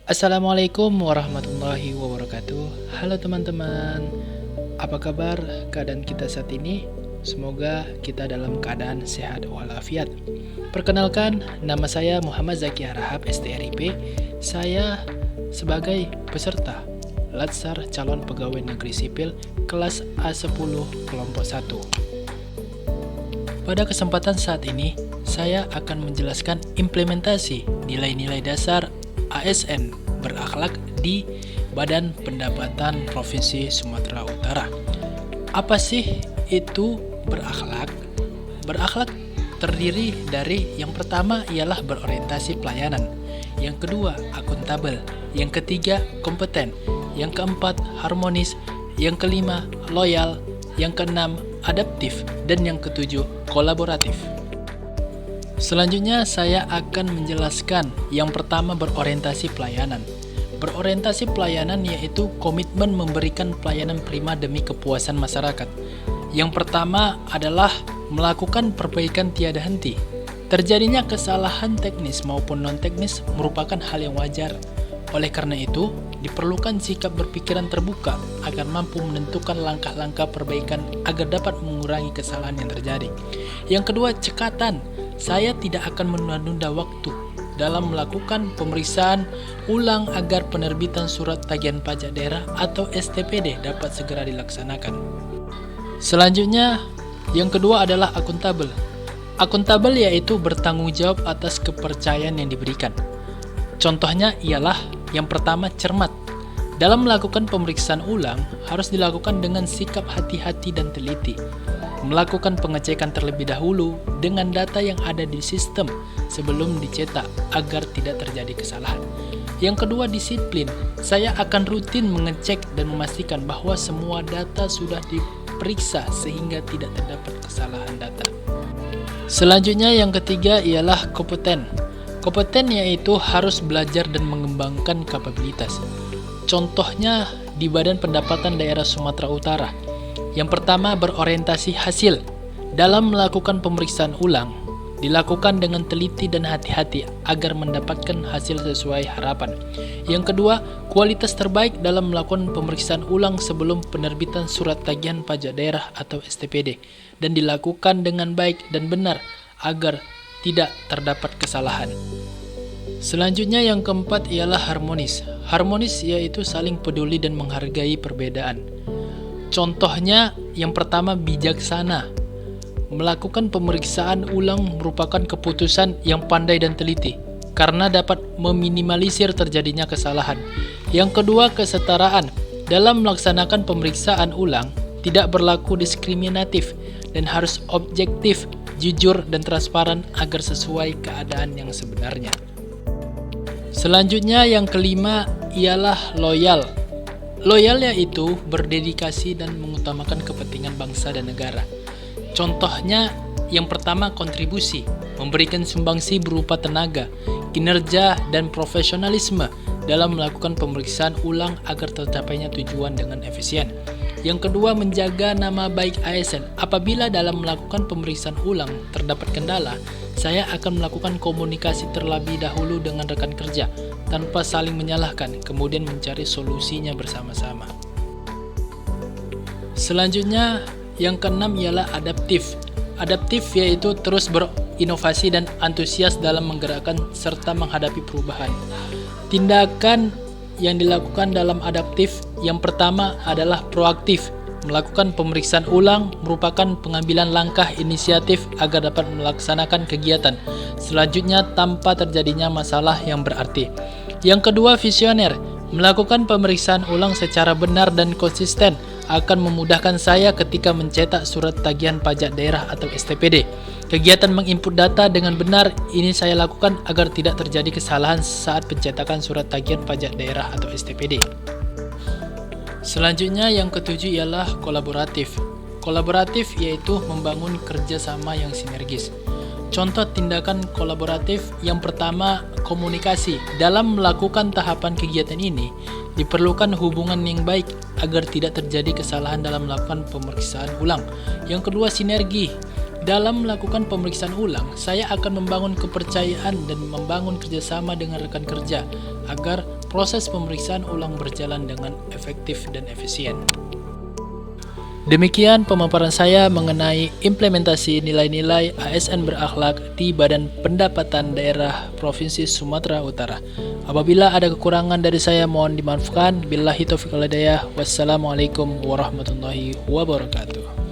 Assalamualaikum warahmatullahi wabarakatuh. Halo teman-teman, apa kabar keadaan kita saat ini? Semoga kita dalam keadaan sehat walafiat. Perkenalkan, nama saya Muhammad Zaki Harahap STRIP. Saya sebagai peserta Latsar Calon Pegawai Negeri Sipil kelas A10 kelompok 1. Pada kesempatan saat ini, saya akan menjelaskan implementasi nilai-nilai dasar ASN berakhlak di Badan Pendapatan Provinsi Sumatera Utara. Apa sih itu berakhlak? Berakhlak terdiri dari yang pertama ialah berorientasi pelayanan, yang kedua akuntabel, yang ketiga kompeten, yang keempat harmonis, yang kelima loyal, yang keenam adaptif, dan yang ketujuh kolaboratif. Selanjutnya saya akan menjelaskan yang pertama berorientasi pelayanan. Berorientasi pelayanan yaitu komitmen memberikan pelayanan prima demi kepuasan masyarakat. Yang pertama adalah melakukan perbaikan tiada henti. Terjadinya kesalahan teknis maupun non-teknis merupakan hal yang wajar. Oleh karena itu, diperlukan sikap berpikiran terbuka agar mampu menentukan langkah-langkah perbaikan agar dapat mengurangi kesalahan yang terjadi. Yang kedua, cekatan. Saya tidak akan menunda-nunda waktu dalam melakukan pemeriksaan ulang agar penerbitan surat tagihan pajak daerah atau STPD dapat segera dilaksanakan. Selanjutnya, yang kedua adalah akuntabel. Akuntabel yaitu bertanggung jawab atas kepercayaan yang diberikan. Contohnya ialah yang pertama cermat. Dalam melakukan pemeriksaan ulang harus dilakukan dengan sikap hati-hati dan teliti. Melakukan pengecekan terlebih dahulu dengan data yang ada di sistem sebelum dicetak agar tidak terjadi kesalahan. Yang kedua, disiplin. Saya akan rutin mengecek dan memastikan bahwa semua data sudah diperiksa sehingga tidak terdapat kesalahan data. Selanjutnya yang ketiga ialah kompeten. Kompeten yaitu harus belajar dan mengembangkan kapabilitas. Contohnya di Badan Pendapatan Daerah Sumatera Utara. Yang pertama, berorientasi hasil. Dalam melakukan pemeriksaan ulang, dilakukan dengan teliti dan hati-hati agar mendapatkan hasil sesuai harapan. Yang kedua, kualitas terbaik dalam melakukan pemeriksaan ulang sebelum penerbitan surat tagihan pajak daerah atau STPD, dan dilakukan dengan baik dan benar agar tidak terdapat kesalahan. Selanjutnya yang keempat ialah harmonis. Harmonis yaitu saling peduli dan menghargai perbedaan. Contohnya yang pertama bijaksana. Melakukan pemeriksaan ulang merupakan keputusan yang pandai dan teliti karena dapat meminimalisir terjadinya kesalahan. Yang kedua, kesetaraan. Dalam melaksanakan pemeriksaan ulang tidak berlaku diskriminatif dan harus objektif, jujur dan transparan agar sesuai keadaan yang sebenarnya. Selanjutnya yang kelima ialah loyal. Loyal yaitu berdedikasi dan mengutamakan kepentingan bangsa dan negara. Contohnya yang pertama kontribusi, memberikan sumbangsi berupa tenaga, kinerja dan profesionalisme dalam melakukan pemeriksaan ulang agar tercapainya tujuan dengan efisien. Yang kedua, menjaga nama baik ASN. Apabila dalam melakukan pemeriksaan ulang terdapat kendala, saya akan melakukan komunikasi terlebih dahulu dengan rekan kerja tanpa saling menyalahkan, kemudian mencari solusinya bersama-sama. Selanjutnya, yang keenam ialah adaptif. Adaptif yaitu terus berinovasi dan antusias dalam menggerakkan serta menghadapi perubahan. Tindakan yang dilakukan dalam adaptif yang pertama adalah proaktif. Melakukan pemeriksaan ulang merupakan pengambilan langkah inisiatif agar dapat melaksanakan kegiatan selanjutnya tanpa terjadinya masalah yang berarti. Yang kedua, visioner. Melakukan pemeriksaan ulang secara benar dan konsisten akan memudahkan saya ketika mencetak surat tagihan pajak daerah atau STPD. Kegiatan menginput data dengan benar ini saya lakukan agar tidak terjadi kesalahan saat pencetakan surat tagihan pajak daerah atau STPD. Selanjutnya yang ketujuh ialah kolaboratif. Kolaboratif yaitu membangun kerjasama yang sinergis. Contoh tindakan kolaboratif yang pertama, komunikasi. Dalam melakukan tahapan kegiatan ini, diperlukan hubungan yang baik agar tidak terjadi kesalahan dalam melakukan pemeriksaan ulang. Yang kedua, sinergi. Dalam melakukan pemeriksaan ulang, saya akan membangun kepercayaan dan membangun kerjasama dengan rekan kerja agar proses pemeriksaan ulang berjalan dengan efektif dan efisien. Demikian pemaparan saya mengenai implementasi nilai-nilai ASN berakhlak di Badan Pendapatan Daerah Provinsi Sumatera Utara. Apabila ada kekurangan dari saya mohon dimaafkan. Billahi taufiq wal hidayah. Wassalamualaikum warahmatullahi wabarakatuh.